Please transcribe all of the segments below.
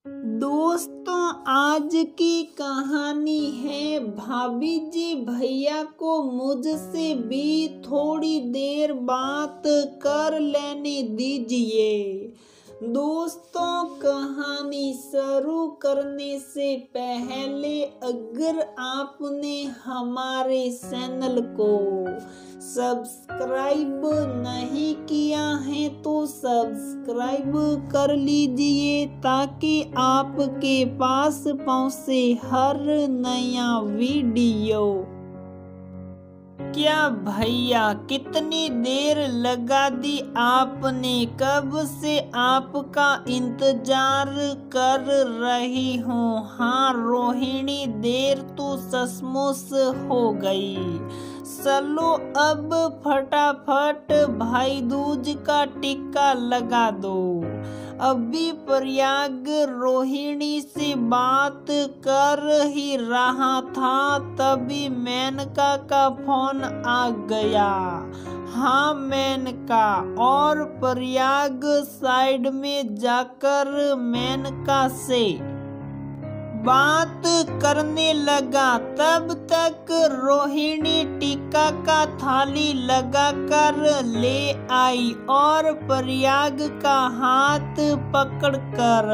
दोस्तों, आज की कहानी है भाभी जी भैया को मुझसे भी थोड़ी देर बात कर लेने दीजिए। दोस्तों, कहानी शुरू करने से पहले अगर आपने हमारे चैनल को सब्सक्राइब नहीं किया है तो सब्सक्राइब कर लीजिए ताकि आपके पास पहुंचे हर नया वीडियो। क्या भैया, कितनी देर लगा दी आपने? कब से आपका इंतजार कर रही हूँ। हाँ रोहिणी, देर तो सचमुच हो गई। चलो अब फटाफट भाई दूज का टिक्का लगा दो। अभी प्रयाग रोहिणी से बात कर ही रहा था तभी मेनका का फोन आ गया। हाँ मेनका, और प्रयाग साइड में जाकर मेनका से बात करने लगा। तब तक रोहिणी टिक्का का थाली लगाकर ले आई और प्रयाग का हाथ पकड़कर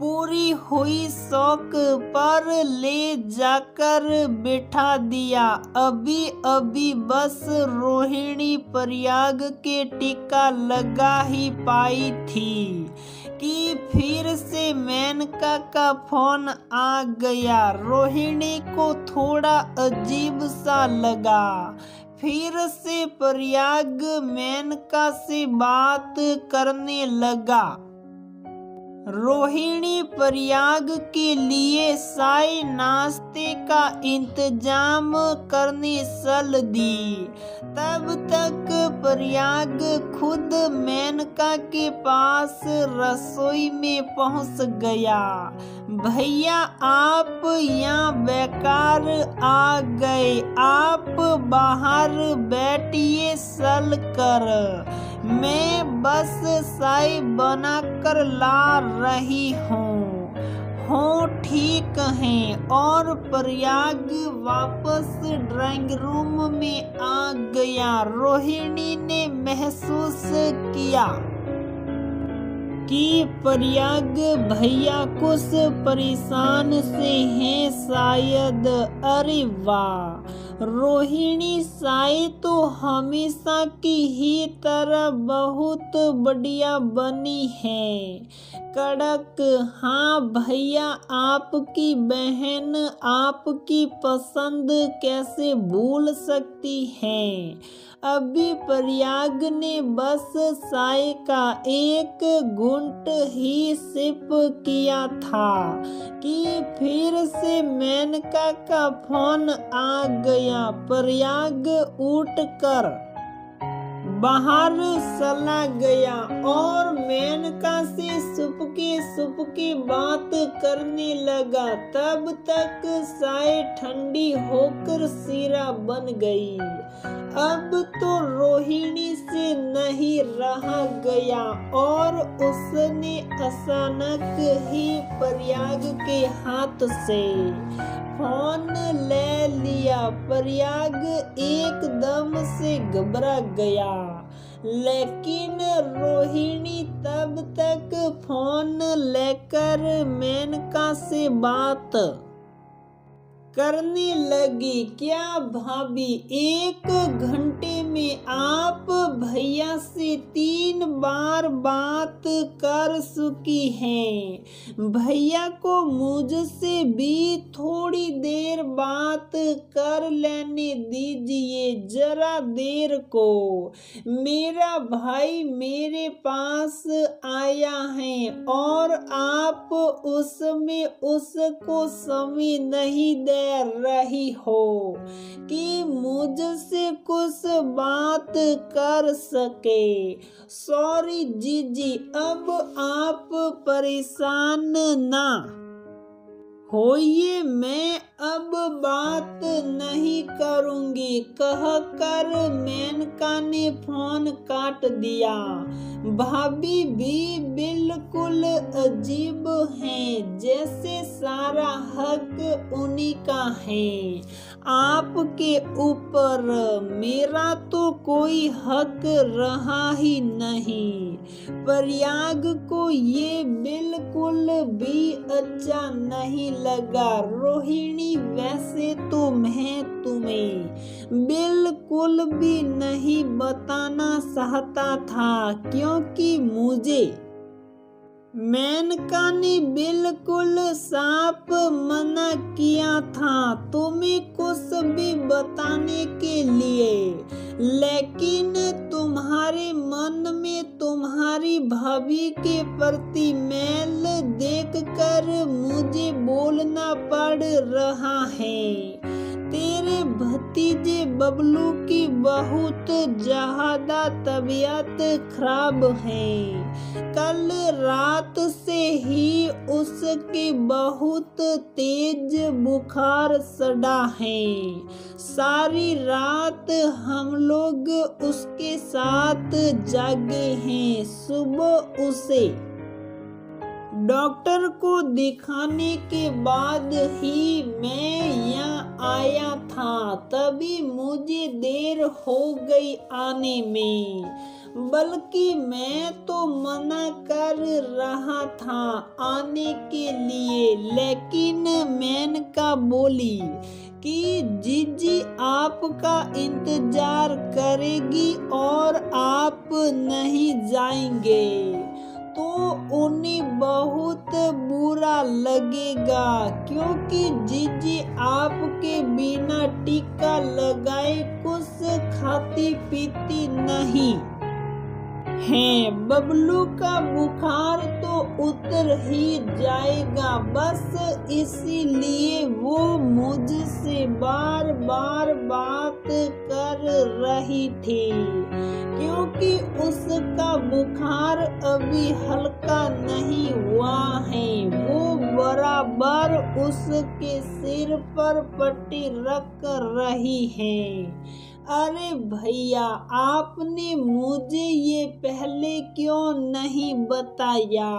पूरी हुई शौक पर ले जाकर बिठा दिया। अभी अभी बस रोहिणी प्रयाग के टिक्का लगा ही पाई थी कि फिर से मेनका का फोन आ गया। रोहिणी को थोड़ा अजीब सा लगा। फिर से प्रयाग मेनका से बात करने लगा। रोहिणी प्रयाग के लिए चाय नाश्ते का इंतजाम करने चल दी। तब तक प्रयाग खुद मेनका के पास रसोई में पहुंच गया। भैया, आप यहाँ बेकार आ गए। आप बाहर बैठिए चल कर, मैं बस चाय बनाकर ला रही हूँ। हो ठीक है। और प्रयाग वापस ड्राइंग रूम में आ गया। रोहिणी ने महसूस किया कि प्रयाग भैया कुछ परेशान से हैं शायद। अरे वाह, रोहिणी चाय तो हमेशा की ही तरह बहुत बढ़िया बनी है, कड़क। हाँ भैया, आपकी बहन आपकी पसंद कैसे भूल सकती है। अभी प्रयाग ने बस चाय का एक घूंट ही सिप किया था कि फिर से मेनका का फोन आ गया। प्रयाग उठकर बाहर चला गया और मेनका से सुपके बात करने लगा। तब तक चाय ठंडी होकर शीरा बन गई। अब तो रोहिणी से नहीं रहा गया और उसने अचानक ही प्रयाग के हाथ से फोन ले लिया। प्रयाग एकदम से घबरा गया, लेकिन रोहिणी तब तक फोन लेकर मेनका से बात करने लगी। क्या भाभी, 1 घंटे में आप भैया से 3 बार बात कर चुकी हैं। भैया को मुझसे भी थोड़ी देर बात कर लेने दीजिए, जरा देर को। मेरा भाई मेरे पास आया है और आप उसमें उसको समय नहीं दे रही हो कि मुझसे कुछ बात कर सके। सॉरी जीजी, अब आप परेशान ना होइए मैं अब बात नहीं करूंगी, कहकर मेनका ने फोन काट दिया। भाभी भी बिल्कुल अजीब हैं, जैसे सारा हक उन्हीं का है आपके ऊपर, मेरा तो कोई हक रहा ही नहीं। प्रयाग को ये बिल्कुल भी अच्छा नहीं लगा। रोहिणी वैसे तो मैं तुम्हें बिल्कुल भी नहीं बताना चाहता था, क्योंकि मुझे मेनका ने बिल्कुल साफ मना किया था तुम्हें कुछ भी बताने के लिए, लेकिन तुम्हारे मन में तुम्हारी भाभी के प्रति मैल देखकर मुझे बोलना पड़ रहा है। तेरे भतीजे बबलू की बहुत ज्यादा तबीयत खराब है। कल रात से ही उसके बहुत तेज बुखार चढ़ा है। सारी रात हम लोग उसके साथ जागे हैं। सुबह उसे डॉक्टर को दिखाने के बाद ही मैं यहाँ आया था, तभी मुझे देर हो गई आने में, बल्कि मैं तो मना कर रहा था आने के लिए, लेकिन मेनका बोली कि जीजी आपका इंतजार करेगी और आप नहीं जाएंगे तो उन्हें बहुत बुरा लगेगा, क्योंकि जीजी आपके बिना टीका लगाए कुछ खाती पीती नहीं है। बबलू का बुखार तो उतर ही जाएगा, बस इसीलिए वो मुझसे बार बार बात कर रही थी, क्योंकि उसका बुखार अभी हल्का नहीं हुआ है। वो बराबर उसके सिर पर पट्टी रख रही है। अरे भैया, आपने मुझे ये पहले क्यों नहीं बताया?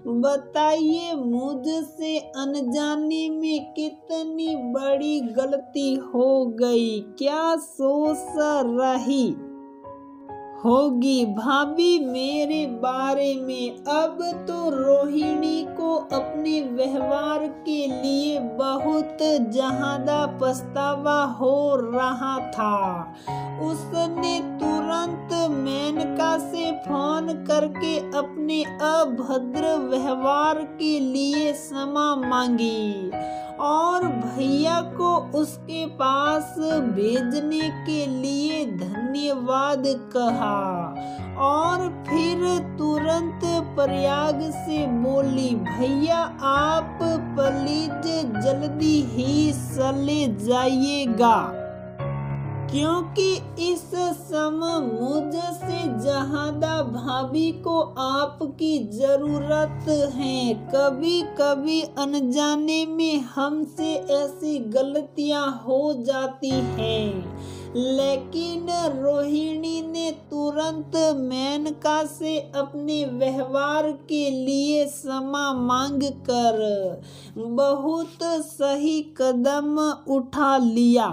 बताइए, मुझसे अनजाने में कितनी बड़ी गलती हो गई। क्या सोच रही होगी भाभी मेरे बारे में? अब तो रोहिणी को अपने व्यवहार के लिए बहुत ज्यादा पछतावा हो रहा था। उसने तुरंत मेनका से फोन करके अपने अभद्र व्यवहार के लिए क्षमा मांगी और भैया को उसके पास भेजने के लिए धन्यवाद कहा, और फिर तुरंत प्रयाग से बोली, भैया आप प्लीज जल्दी ही चले जाइएगा, क्योंकि इस समय मुझसे ज्यादा भाभी को आपकी जरूरत है। कभी कभी अनजाने में हमसे ऐसी गलतियां हो जाती हैं, लेकिन रोहिणी ने तुरंत मेनका से अपने व्यवहार के लिए क्षमा मांग कर बहुत सही कदम उठा लिया।